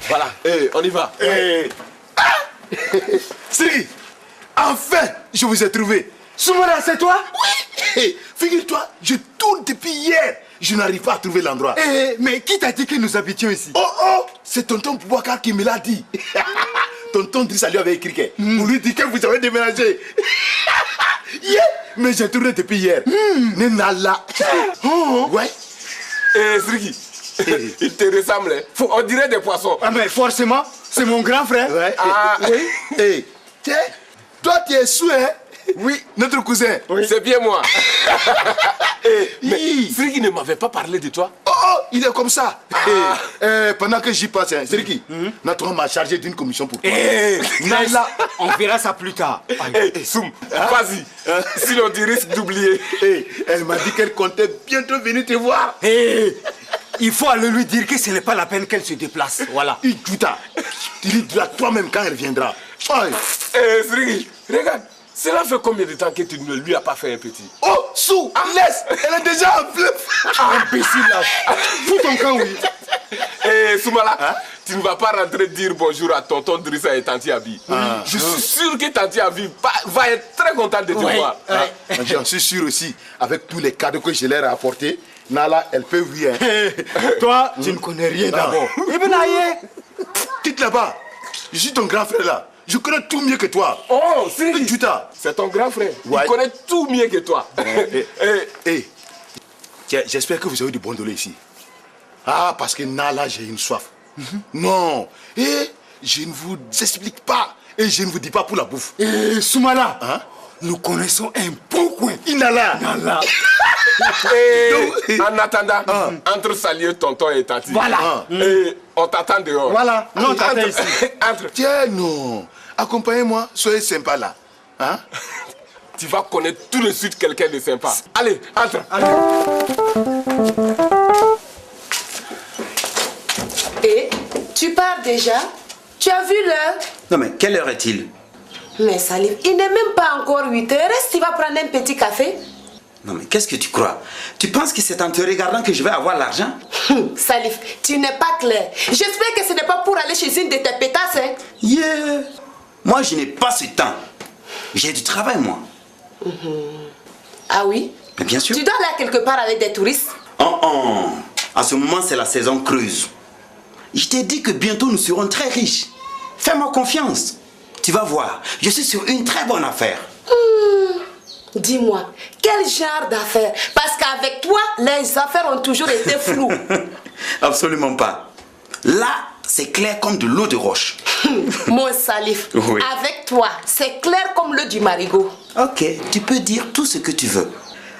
Voilà, on y va. Siri, enfin, je vous ai trouvé. Soumana, c'est toi? Oui. Figure-toi, je tourne depuis hier. Je n'arrive pas à trouver l'endroit. Mais qui t'a dit que nous habitions ici? Oh, c'est tonton Boubacar qui me l'a dit. Tonton Drissa lui avait écrit pour lui dire que vous avez déménagé. Mais j'ai tourné depuis hier. Nenala. Ouais. Sriki, il te ressemble. On dirait des poissons. Ah mais forcément, c'est mon grand frère. Ouais. Oui. Tiens, toi tu es sous, hein? Oui, notre cousin. Oui. C'est bien moi. Mais Sriki ne m'avait pas parlé de toi. Oh, il est comme ça. Pendant que j'y passe, hein, Sriki, notre homme m'a chargé d'une commission pour toi. Nala, on verra ça plus tard. Soum, vas-y. Sinon tu risques d'oublier. Elle m'a dit qu'elle comptait bientôt venir te voir. Il faut aller lui dire que ce n'est pas la peine qu'elle se déplace. Voilà. Ijuta, tu lui diras toi-même quand elle viendra. Sriki, regarde. Cela fait combien de temps que tu ne lui as pas fait un petit? Oh, Sou, laisse. Elle est déjà en fleuve. Imbécile là. Fous ton camp, oui. Soumala, tu ne vas pas rentrer dire bonjour à tonton Drissa et Tanti Abi. Je suis sûr que Tanti Abi va être très contente de te voir. J'en suis sûr aussi. Avec tous les cadeaux que je leur ai apportés, Nala, elle peut oui. Toi, tu ne connais rien d'abord. Quitte là-bas. Je suis ton grand frère là. Je connais tout mieux que toi. Oh, c'est ton grand frère. Ouais. Il connaît tout mieux que toi. Tiens, j'espère que vous avez du bon dolé ici. Ah, parce que Nala, j'ai une soif. Non. Je ne vous explique pas. Et je ne vous dis pas pour la bouffe. Soumala, nous connaissons un bon coin. Inala. En attendant, entre saluer tonton et Tati. Voilà. Et on t'attend dehors. Voilà. Non, t'attends ici. Entre. Tiens, non. Accompagnez-moi. Soyez sympa là. Tu vas connaître tout de suite quelqu'un de sympa. Allez, entre. Allez. Et tu pars déjà? Tu as vu l'heure? Non mais quelle heure est-il? Mais Salif, il n'est même pas encore 8 heures. Est-ce que tu vas prendre un petit café? Non mais qu'est-ce que tu crois? Tu penses que c'est en te regardant que je vais avoir l'argent? Salif, tu n'es pas clair. J'espère que ce n'est pas pour aller chez une de tes pétasses, hein? Yeah. Moi je n'ai pas ce temps. J'ai du travail moi. Ah oui? Mais bien sûr. Tu dois aller quelque part avec des touristes? En ce moment c'est la saison creuse. Je t'ai dit que bientôt nous serons très riches. Fais-moi confiance. Tu vas voir, je suis sur une très bonne affaire. Dis-moi, quel genre d'affaires? Parce qu'avec toi, les affaires ont toujours été floues. Absolument pas. Là, c'est clair comme de l'eau de roche. Mon Salif, Oui. avec toi, c'est clair comme l'eau du marigot. Ok, tu peux dire tout ce que tu veux.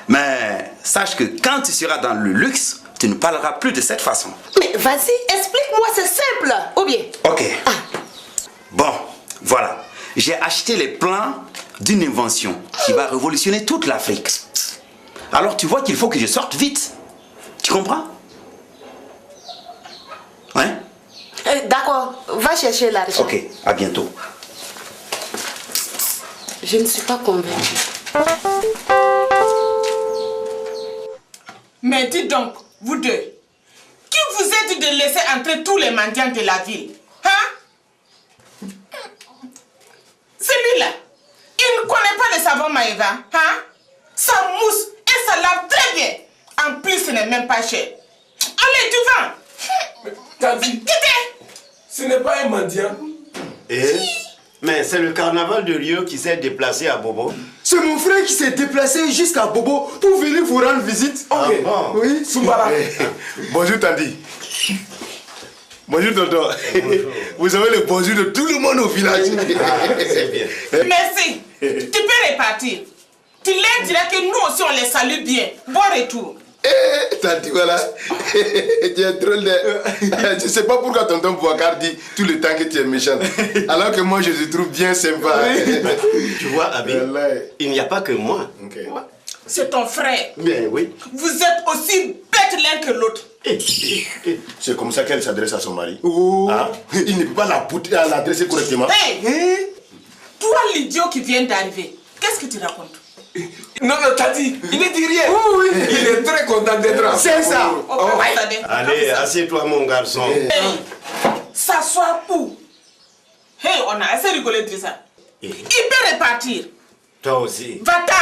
Mais sache que quand tu seras dans le luxe, tu ne parleras plus de cette façon. Mais vas-y, explique-moi, c'est simple. Ou bien? Ok. Bon, voilà. J'ai acheté les plans d'une invention qui va révolutionner toute l'Afrique. Alors tu vois qu'il faut que je sorte vite. Tu comprends? Hein? D'accord, va chercher l'argent. Ok, à bientôt. Je ne suis pas convaincue. Mais dites donc, vous deux, qui vous a dit de laisser entrer tous les mendiants de la ville? Hein? Celui-là, il ne connaît pas le savon Maïga. Hein? Ça mousse et ça lave très bien. En plus, ce n'est même pas cher. Allez, du vent. T'as dit, Quittez. ce n'est pas un mendiant. Mais c'est le carnaval de Rio qui s'est déplacé à Bobo. C'est mon frère qui s'est déplacé jusqu'à Bobo pour venir vous rendre visite. Ok. Bon. Oui. Soumala. Bonjour Tandy. Bonjour tonton. Bonjour. Vous avez le bonjour de tout le monde au village. C'est bien. Merci. Tu peux repartir. Tu leur diras que nous aussi on les salue bien. Bon retour. Tandy, voilà. Tu es drôle de... Je sais pas pourquoi tonton Boubacar dit tout le temps que tu es méchant. Alors que moi je te trouve bien sympa. Tu vois, Abi, il n'y a pas que moi. Okay. C'est ton frère. Bien, oui. Vous êtes aussi bêtes l'un que l'autre. C'est comme ça qu'elle s'adresse à son mari. Il ne peut pas l'adresser correctement. Hey! Toi, l'idiot qui vient d'arriver, qu'est-ce que tu racontes? Non, t'as dit, il ne dit rien. Oui. Il est très content d'être ensemble. C'est ça. Attendez. Allez, assieds-toi, mon garçon. Hey, ça s'asseoir où? Hey, on a assez rigolé de ça. Il peut repartir. Toi aussi. Va-t'en.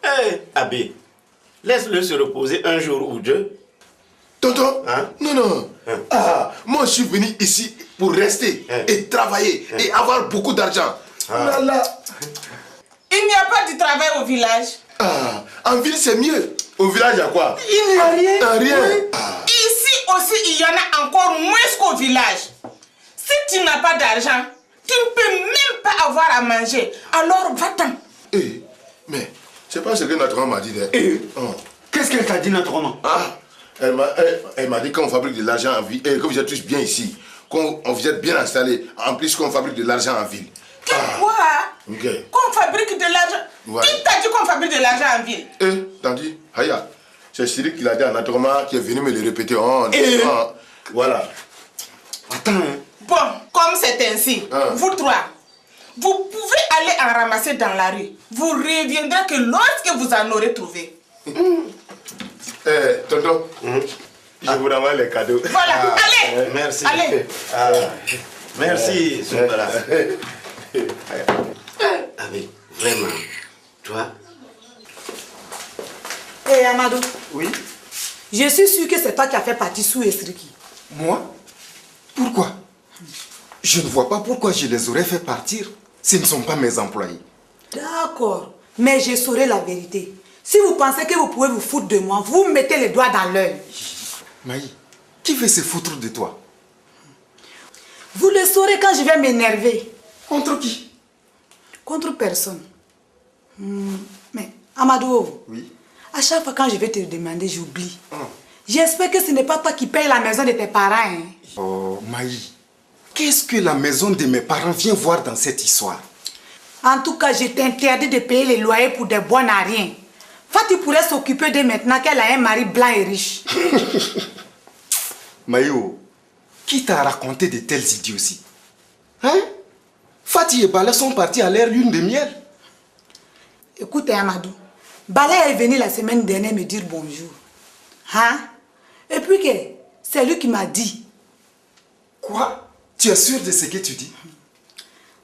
Hey, Abbé, laisse-le se reposer un jour ou deux. Tonton, Hein? non. Ah, moi je suis venu ici pour rester et travailler et avoir beaucoup d'argent. Là. Il n'y a pas de travail au village. Ah, en ville c'est mieux. Au village, il y a quoi? Il n'y a rien. Rien. Oui. Ici aussi, il y en a encore moins qu'au village. Si tu n'as pas d'argent, tu ne peux même pas avoir à manger. Alors va-t'en. Eh, mais c'est pas ce que notre maman m'a dit. Qu'est-ce qu'elle t'a dit, notre maman? Ah, elle m'a dit qu'on fabrique de l'argent en ville et que vous êtes tous bien ici, qu'on vous êtes bien installés, en plus qu'on fabrique de l'argent en ville. Quoi? Ok. Qu'on fabrique de l'argent? Ouais. Qui t'a dit qu'on fabrique de l'argent en ville? Tandis, Haya, c'est Cyril qui l'a dit à notre maman qui est venu me le répéter. Voilà. Attends, hein. Bon, comme c'est ainsi, vous trois, vous pouvez aller en ramasser dans la rue. Vous reviendrez que lorsque vous en aurez trouvé. Tonton, je vous renvoie les cadeaux. Voilà, allez. Merci. Allez. Merci, Soumbala. Abbé, vraiment, toi? Hé Amadou, Oui. je suis sûr que c'est toi qui as fait partie sous Esriki. Moi? Pourquoi? Je ne vois pas pourquoi je les aurais fait partir. Ce ne sont pas mes employés. D'accord, mais je saurai la vérité. Si vous pensez que vous pouvez vous foutre de moi, vous mettez les doigts dans l'œil. Maï, qui veut se foutre de toi? Vous le saurez quand je vais m'énerver. Contre qui? Contre personne. Mais Amadou, Oui. à chaque fois quand je vais te demander, j'oublie. J'espère que ce n'est pas toi qui payes la maison de tes parents. Hein. Oh, Maï, qu'est-ce que la maison de mes parents vient voir dans cette histoire? En tout cas, je t'interdis de payer les loyers pour des bonnes à rien. Fatih pourrait s'occuper d'elle maintenant qu'elle a un mari blanc et riche. Maïo, qui t'a raconté de telles idioties? Hein? Fatih et Bala sont partis à leur lune de miel. Écoute, Amadou, Bala est venu la semaine dernière me dire bonjour. Hein? Et puis que c'est lui qui m'a dit. Quoi? Tu es sûr de ce que tu dis?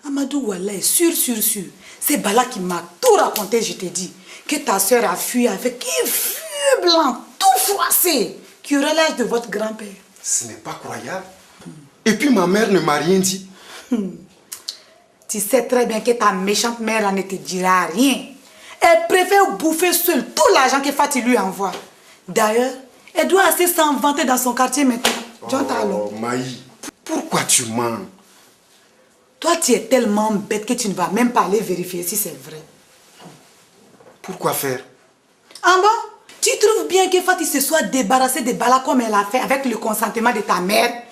Amadou, Wallah est sûr. C'est Bala qui m'a tout raconté, je te dis. Que ta soeur a fui avec un vieux blanc tout froissé qui aurait l'âge de votre grand-père. Ce n'est pas croyable. Et puis ma mère ne m'a rien dit. Tu sais très bien que ta méchante mère ne te dira rien. Elle préfère bouffer seule tout l'argent que Fatih lui envoie. D'ailleurs, elle doit assez s'en vanter dans son quartier maintenant. Oh, Maï, pourquoi tu mens? Toi, tu es tellement bête que tu ne vas même pas aller vérifier si c'est vrai. Pourquoi faire? En bas, tu trouves bien que Fatih se soit débarrassé de Bala comme elle a fait avec le consentement de ta mère?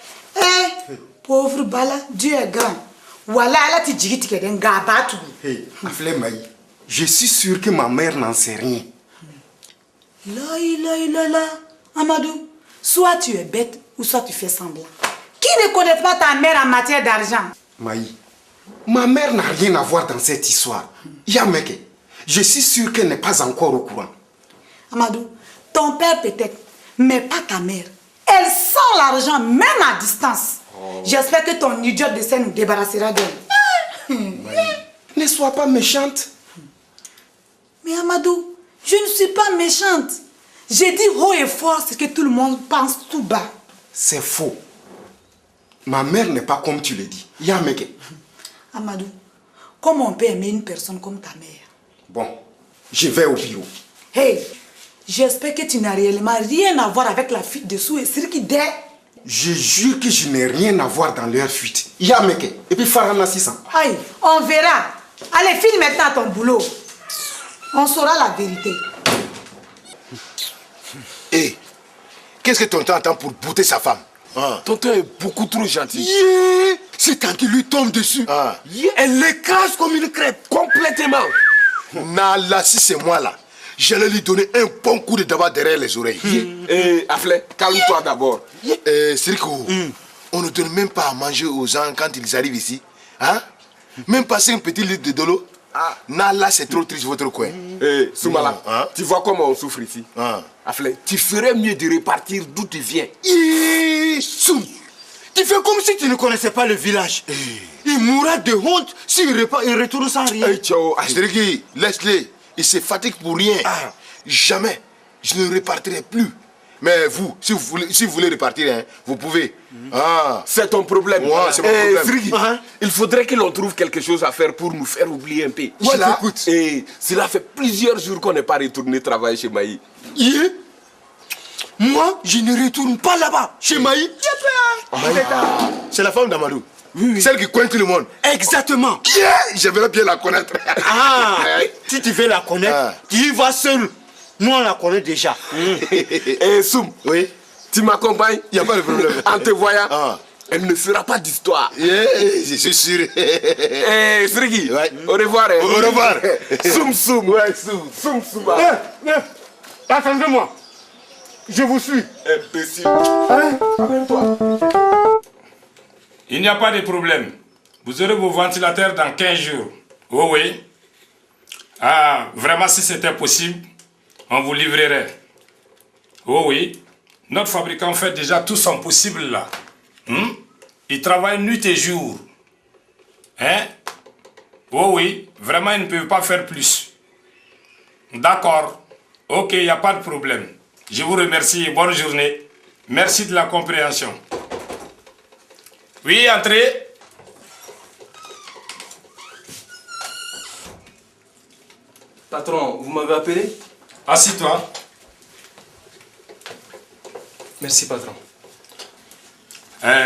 Pauvre Bala, Dieu est grand. Voilà, là tu dis que tu es un gars. Hey, Afle Maï, je suis sûr que ma mère n'en sait rien. Là, Amadou, soit tu es bête ou soit tu fais semblant. Qui ne connaît pas ta mère en matière d'argent? Maï, ma mère n'a rien à voir dans cette histoire. Yameke, je suis sûr qu'elle n'est pas encore au courant. Amadou, ton père peut-être, mais pas ta mère. Elle sent l'argent même à distance. J'espère que ton idiot de scène nous débarrassera d'elle. Ne sois pas méchante. Mais Amadou, je ne suis pas méchante. J'ai dit haut et fort ce que tout le monde pense tout bas. C'est faux. Ma mère n'est pas comme tu le dis. Yameke. Amadou, comment on peut aimer une personne comme ta mère? Bon, je vais au bureau. Hey, j'espère que tu n'as réellement rien à voir avec la fuite de Sou et Sirki Dé. Je jure que je n'ai rien à voir dans leur fuite. Yameke. Et puis Farana 600. Aïe, on verra. Allez, file maintenant ton boulot. On saura la vérité. Hé, qu'est-ce que tonton entend pour bouter sa femme? Tonton est beaucoup trop gentil. Yeah, c'est quand il lui tombe dessus. Elle l'écrase comme une crêpe, complètement. Nala, si c'est moi là, j'allais lui donner un bon coup de tabac derrière les oreilles. Afle, calme-toi d'abord. Siriko, on ne donne même pas à manger aux gens quand ils arrivent ici. Hein? Même passer un petit litre de l'eau. Nala, c'est trop triste votre coin. Soumala, tu vois comment on souffre ici. Ah. Afle, tu ferais mieux de repartir d'où tu viens. Soum, tu fais comme si tu ne connaissais pas le village. Il mourra de honte s'il retourne sans rien. Hey, ciao. Asteriki, laisse-les. Il se fatigue pour rien. Jamais. Je ne repartirai plus. Mais vous, si vous voulez repartir, hein, vous pouvez. C'est ton problème. Ouais, c'est mon problème. Friggy, il faudrait que l'on trouve quelque chose à faire pour nous faire oublier un peu. Voilà. Et cela fait plusieurs jours qu'on n'est pas retourné travailler chez Maï. Moi, je ne retourne pas là-bas, chez Maï. C'est la femme d'Amadou. Oui. Celle qui coince tout le monde. Exactement. J'aimerais bien la connaître. Si tu veux la connaître, tu y vas seul. Nous, on la connaît déjà. Et Soum, oui. Tu m'accompagnes? Il n'y a pas de problème. En te voyant, elle ne fera pas d'histoire. Je suis sûr. Friggy, au revoir. Au revoir. Soum. Ouais, Soum. Attendez-moi. Je vous suis. Imbécile. Toi. Il n'y a pas de problème. Vous aurez vos ventilateurs dans 15 jours. Oh oui. Vraiment, si c'était possible, on vous livrerait. Oh oui. Notre fabricant fait déjà tout son possible là. Il travaille nuit et jour. Oh oui. Vraiment, il ne peut pas faire plus. D'accord. Ok, il n'y a pas de problème. Je vous remercie et bonne journée. Merci de la compréhension. Oui, entrez. Patron, vous m'avez appelé? Assis-toi. Merci, patron.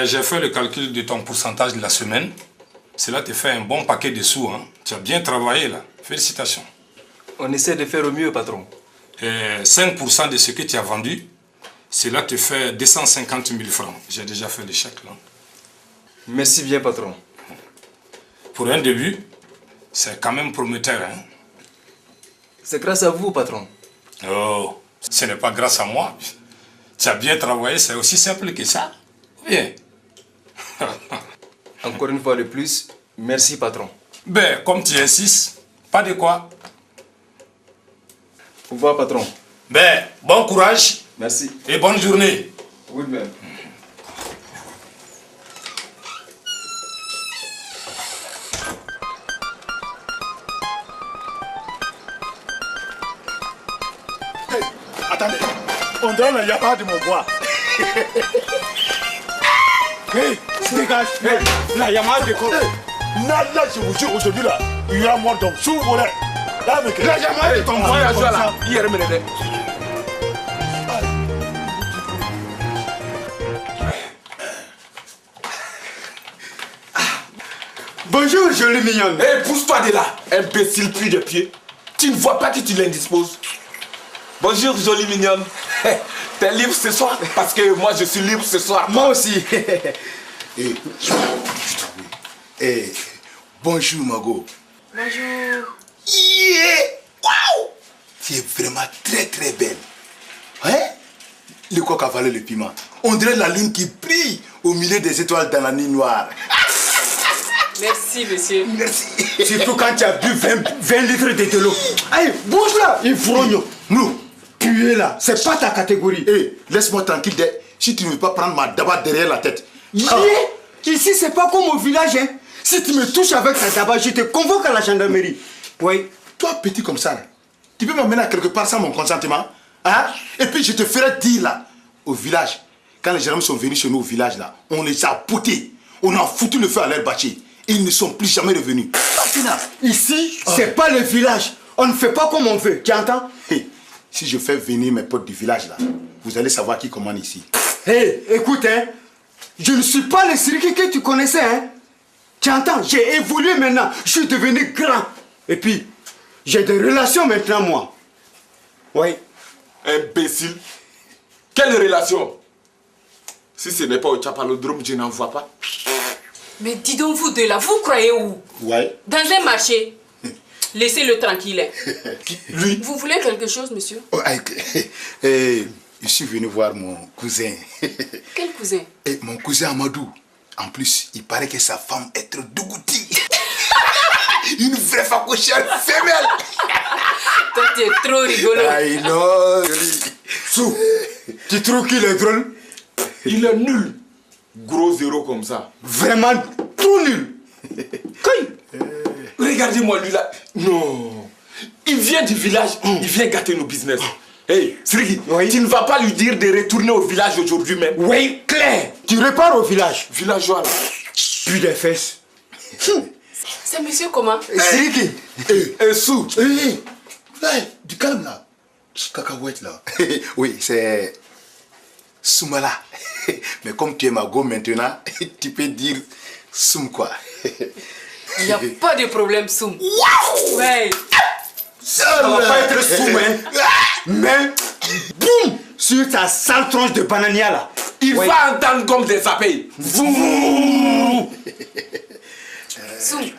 J'ai fait le calcul de ton pourcentage de la semaine. Cela te fait un bon paquet de sous. Tu as bien travaillé là. Félicitations. On essaie de faire au mieux, patron. 5% de ce que tu as vendu, cela te fait 250 000 francs. J'ai déjà fait le chèque là. Merci bien, patron. Pour un début, c'est quand même prometteur. C'est grâce à vous, patron. Oh, ce n'est pas grâce à moi. Tu as bien travaillé, c'est aussi simple que ça. Bien. Encore une fois de plus, merci, patron. Ben, comme tu insistes, pas de quoi. Au revoir, patron. Ben, bon courage. Merci. Et bonne journée. Vous de même. Attendez, on donne il n'y a pas de mon bois. Dégage. La Yamaha décolle. Là, je vous jure, aujourd'hui, là, il y a mort d'homme. Sous vous, là, mais la Yamaha est tombée. Bonjour, jolie mignonne. Pousse-toi de là, imbécile pluie de pied. Tu ne vois pas que tu l'indisposes. Bonjour, jolie mignonne. T'es libre ce soir? Parce que moi, je suis libre ce soir. Moi aussi. Bonjour, Margot. Bonjour. Waouh! Tu es vraiment très, très belle. Le coq a avalé le piment. On dirait la lune qui brille au milieu des étoiles dans la nuit noire. Merci, monsieur. Merci. Surtout quand tu as bu 20 litres de l'eau. Allez, bouge là, il frogno. Nous, tu es là, c'est pas ta catégorie. Laisse-moi tranquille, si tu ne veux pas prendre ma daba derrière la tête. Ici, c'est pas comme au village. Si tu me touches avec ta daba, je te convoque à la gendarmerie. Oui. Toi, petit comme ça, tu peux m'emmener à quelque part sans mon consentement? Et puis je te ferai dire là, au village, quand les gendarmes sont venus chez nous au village là, on les a poutés. On a foutu le feu à leur bâtiment. Ils ne sont plus jamais revenus. Ici, c'est pas le village. On ne fait pas comme on veut. Tu entends? Si je fais venir mes potes du village là, vous allez savoir qui commande ici. Écoute, je ne suis pas le Siriki que tu connaissais. Tu entends? J'ai évolué maintenant. Je suis devenu grand. Et puis, j'ai des relations maintenant, moi. Oui. Imbécile. Quelle relation? Si ce n'est pas au Chapalodrome, je n'en vois pas. Mais dis donc, vous deux là, vous croyez où? Ouais. Dans un marché. Laissez-le tranquille. Lui? Vous voulez quelque chose, monsieur? Je suis venu voir mon cousin. Quel cousin? Mon cousin Amadou. En plus, il paraît que sa femme est trop dougoutie. Une vraie facochère femelle. Toi, tu es trop rigolo. I know. Sou, tu trouves qu'il est drôle? Il est nul. Gros 0-0 comme ça. Vraiment tout nul. Regardez-moi lui là. Non. Il vient du village, il vient gâter nos business. Hey, Sriki, tu ne vas pas lui dire de retourner au village aujourd'hui même. Oui, clair. Tu repars au village. Villageois là. Puis des fesses. C'est monsieur comment? Sriki. Sou. Du calme là. Cacahuète là. Oui, c'est Soumala. Mais comme tu es ma go maintenant, tu peux dire Soum quoi. Il n'y a pas de problème, Soum. Waouh! Ouais. Ça va pas être Soum, hein. Mais, boum, sur ta sale tronche de banania là. Il va entendre comme des abeilles. Soum.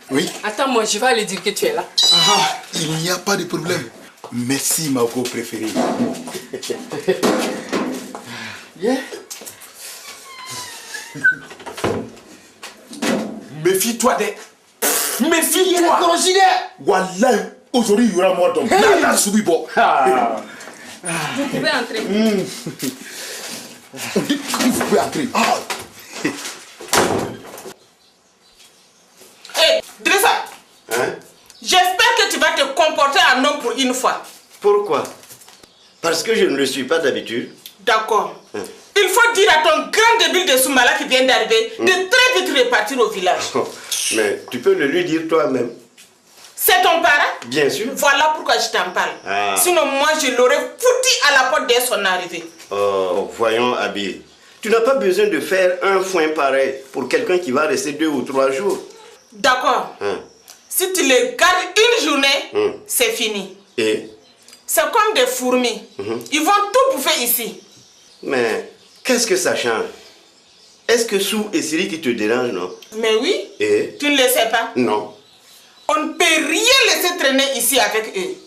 Oui. Attends, moi, je vais aller dire que tu es là. Il n'y a pas de problème. Merci ma go préférée. Méfie-toi des... Méfie-toi. Wallah, aujourd'hui il y aura mort d'homme. Nana Soubibo. Vous pouvez entrer. On dit que vous pouvez entrer. Hé, Dressa. J'espère que tu vas te comporter en homme pour une fois. Pourquoi? Parce que je ne le suis pas d'habitude. D'accord. Il faut dire à ton grand débile de Soumala qui vient d'arriver de très vite repartir au village. Mais tu peux le lui dire toi-même. C'est ton parent? Bien sûr. Voilà pourquoi je t'en parle. Sinon, moi, je l'aurais foutu à la porte dès son arrivée. Oh, voyons, Abi. Tu n'as pas besoin de faire un foin pareil pour quelqu'un qui va rester 2 ou 3 jours. D'accord. Si tu les gardes une journée, c'est fini. Et? C'est comme des fourmis. Ils vont tout bouffer ici. Mais qu'est-ce que ça change? Est-ce que Sou et Siri qui te dérangent, non? Mais oui. Et? Tu ne le sais pas? Non. On ne peut rien laisser traîner ici avec eux.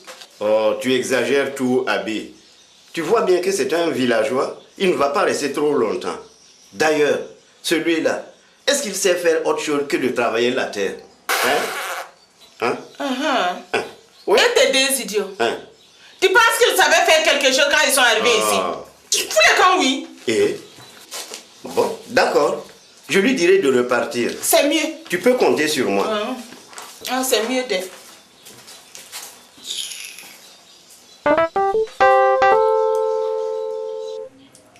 Oh, tu exagères tout, Abi. Tu vois bien que c'est un villageois. Il ne va pas rester trop longtemps. D'ailleurs, celui-là, est-ce qu'il sait faire autre chose que de travailler la terre? Oui. Et tes deux idiots. Tu penses qu'ils savaient faire quelque chose quand ils sont arrivés ici? Tous les camps, oui. Et? Bon, d'accord. Je lui dirai de repartir. C'est mieux. Tu peux compter sur moi. C'est mieux de...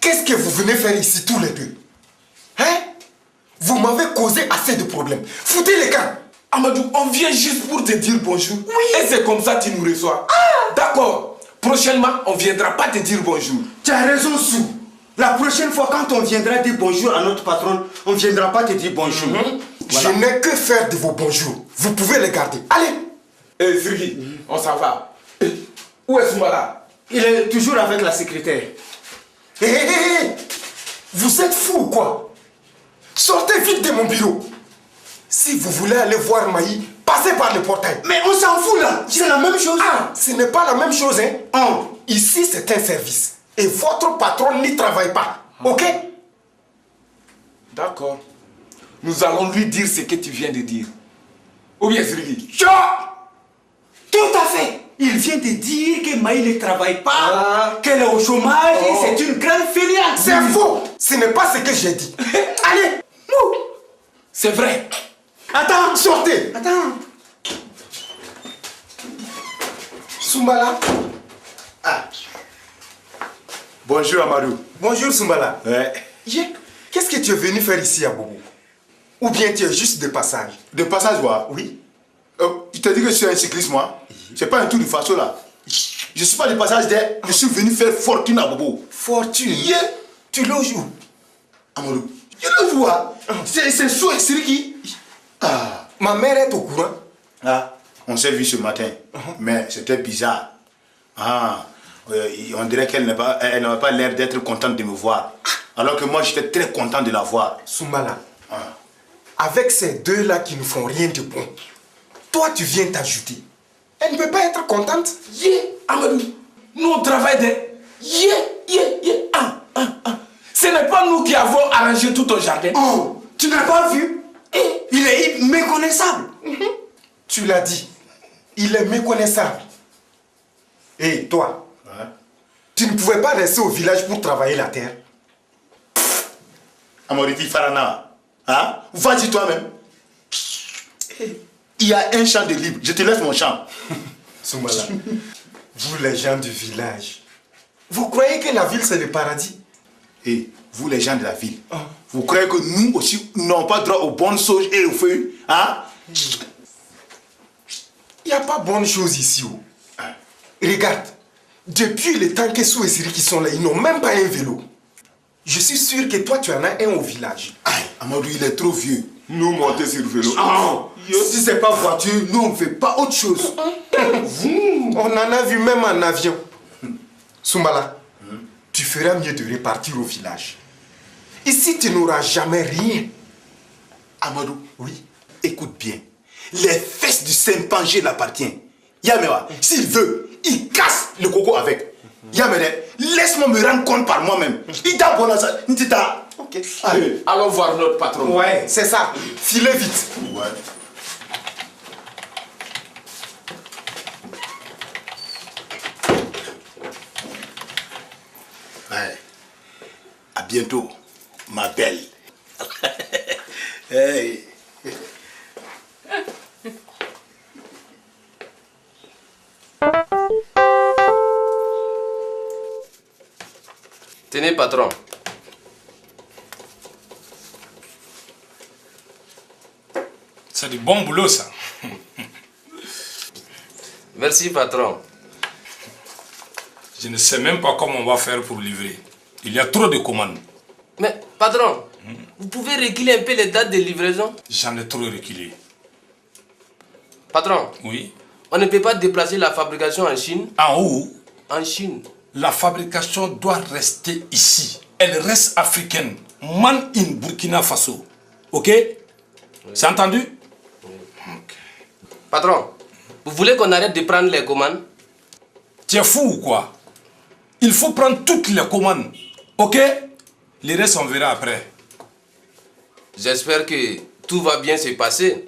Qu'est-ce que vous venez faire ici tous les deux? Hein? Vous m'avez causé assez de problèmes. Foutez les camps. Amadou, on vient juste pour te dire bonjour. Oui. Et c'est comme ça que tu nous reçois. D'accord. Prochainement, on ne viendra pas te dire bonjour. Tu as raison, Sou. La prochaine fois, quand on viendra dire bonjour à notre patron, on ne viendra pas te dire bonjour. Voilà. Je n'ai que faire de vos bonjours. Vous pouvez les garder. Allez. Eh, Sriki, on s'en va. Où est Soumala? Il est toujours avec la secrétaire. Vous êtes fou ou quoi? Sortez vite de mon bureau. Si vous voulez aller voir Maï, passez par le portail. Mais on s'en fout là. C'est la même chose. Ce n'est pas la même chose, hein? Ici, c'est un service. Et votre patron n'y travaille pas. Ok? D'accord. Nous allons lui dire ce que tu viens de dire. Ou bien, Sriki? Tout à fait. Il vient de dire que Maï ne travaille pas, qu'elle est au chômage et c'est une grande fainéante. C'est faux. Ce n'est pas ce que j'ai dit. Allez. C'est vrai. Attends, sortez. Attends. Soumala. Bonjour Amadou. Bonjour Soumala. Ouais. Qu'est-ce que tu es venu faire ici à Bobo? Ou bien tu es juste de passage? De passage, quoi? Oui. Tu t'as dit que je suis un cycliste, moi? C'est pas un tour de façon là. Je suis pas de passage d'air. Je suis venu faire fortune à Bobo. Fortune? Tu loges où? Amadou. Je loge où? C'est Sou et Sriki. Ma mère est au courant. On s'est vu ce matin. Mais c'était bizarre. On dirait qu'elle n'avait pas l'air d'être contente de me voir. Alors que moi, j'étais très content de la voir. Soumala, avec ces deux-là qui ne font rien de bon, toi, tu viens t'ajouter. Elle ne peut pas être contente. Amadou, nous on travaille de... Ce n'est pas nous qui avons arrangé tout ton jardin. Tu n'as pas vu? Il est méconnaissable. Tu l'as dit. Il est méconnaissable. Et toi, tu ne pouvais pas rester au village pour travailler la terre? Amoriti Farana, Hein? Vas-y toi-même. Il y a un champ de libre. Je te laisse mon champ. Soumbala, vous les gens du village, vous croyez que la ville c'est le paradis? Et vous les gens de la ville, vous croyez que nous aussi n'avons pas droit aux bonnes sauges et aux feuilles? Hein? Il n'y a pas bonne chose ici. Oh. Regarde, depuis le temps que Sou et Siri qui sont là, ils n'ont même pas un vélo. Je suis sûr que toi tu en as un au village. Aïe, Amadou, il est trop vieux. Nous monter sur le vélo. Si c'est pas voiture, nous on ne fait pas autre chose. On en a vu même en avion. Soumbala, tu feras mieux de repartir au village. Ici, tu n'auras jamais rien. Amadou, oui, écoute bien. Les fesses du Saint-Pangé l'appartiennent. Yamewa, s'il veut, il casse le coco avec. Yamede, laisse-moi me rendre compte par moi-même. Il t'a bon à ça. Ok. Allez, allons voir notre patron. Ouais, c'est ça. Filez vite. Ouais. Ouais. À bientôt, ma belle. Hey. Tenez, patron. C'est du bon boulot, ça. Merci, patron. Je ne sais même pas comment on va faire pour livrer. Il y a trop de commandes. Mais, patron, vous pouvez reculer un peu les dates de livraison? J'en ai trop reculé. Patron, oui. On ne peut pas déplacer la fabrication en Chine? En où? En Chine. La fabrication doit rester ici. Elle reste africaine. Man in Burkina Faso. Ok? Oui. C'est entendu? Oui. Okay. Patron, vous voulez qu'on arrête de prendre les commandes? Tu es fou ou quoi? Il faut prendre toutes les commandes. Ok? Les restes, on verra après. J'espère que tout va bien se passer.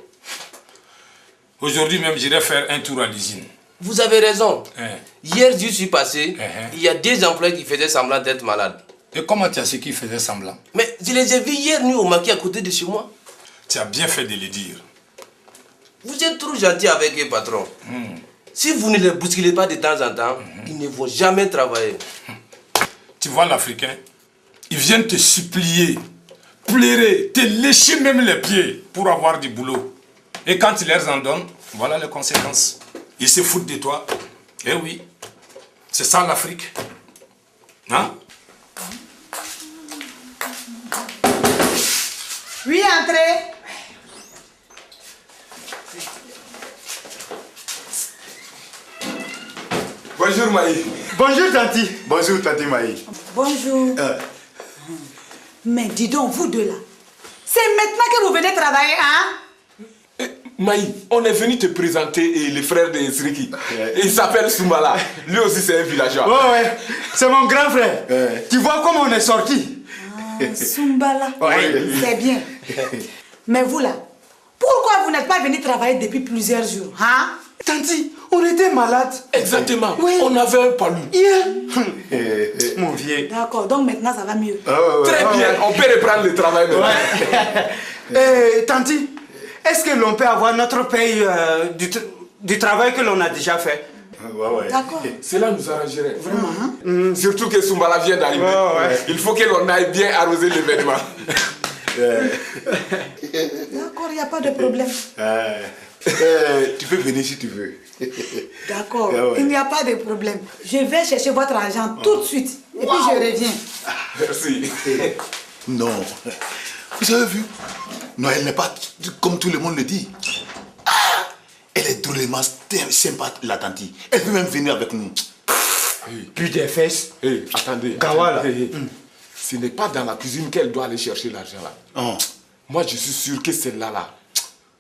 Aujourd'hui même, j'irai faire un tour à l'usine. Vous avez raison. Hier, je suis passé, il y a 2 employés qui faisaient semblant d'être malades. Et comment tu as su qu'ils faisaient semblant? Mais je les ai vus hier nuit au maquis à côté de chez moi. Tu as bien fait de le dire. Vous êtes trop gentil avec eux, patron. Si vous ne les bousculez pas de temps en temps, ils ne vont jamais travailler. Tu vois l'Africain, ils viennent te supplier, pleurer, te lécher même les pieds pour avoir du boulot. Et quand tu leur en donnes, voilà les conséquences. Ils se foutent de toi. Eh oui, c'est ça l'Afrique. Hein? Oui, entrez. Bonjour Maï. Bonjour Tanti. Bonjour Tanti Maï. Bonjour. Mais dis donc, vous deux là, c'est maintenant que vous venez travailler, hein? Maï, on est venu te présenter le frère de Sriki. Il s'appelle Soumbala. Lui aussi c'est un villageois. Ouais, c'est mon grand frère. Tu vois comment on est sorti? Soumbala. C'est bien. Mais vous là, pourquoi vous n'êtes pas venu travailler depuis plusieurs jours, hein? Tanti, on était malades. Exactement. Oui. On avait un palu. Mon vieux. D'accord, donc maintenant ça va mieux. Très bien, on peut reprendre le travail maintenant. Tanti, est-ce que l'on peut avoir notre paye du travail que l'on a déjà fait? D'accord. Cela nous arrangerait, vraiment. Surtout que Soumbala vient d'arriver. Il faut que l'on aille bien arroser l'événement. D'accord, il n'y a pas de problème. Tu peux venir si tu veux. D'accord, il n'y a pas de problème. Je vais chercher votre argent tout de suite. Et puis je reviens. Merci. Non. Vous avez vu? Non, elle n'est pas comme tout le monde le dit. Elle est drôlement sympa, la tante. Elle peut même venir avec nous. Plus des fesses. Attendez. Kawala. Ce n'est pas dans la cuisine qu'elle doit aller chercher l'argent là. Moi je suis sûr que celle-là là.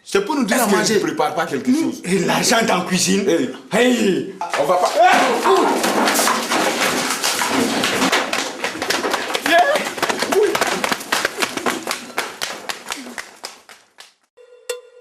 C'est pour nous dire à manger. Ne prépare pas quelque chose. Et l'argent dans la cuisine. On va pas.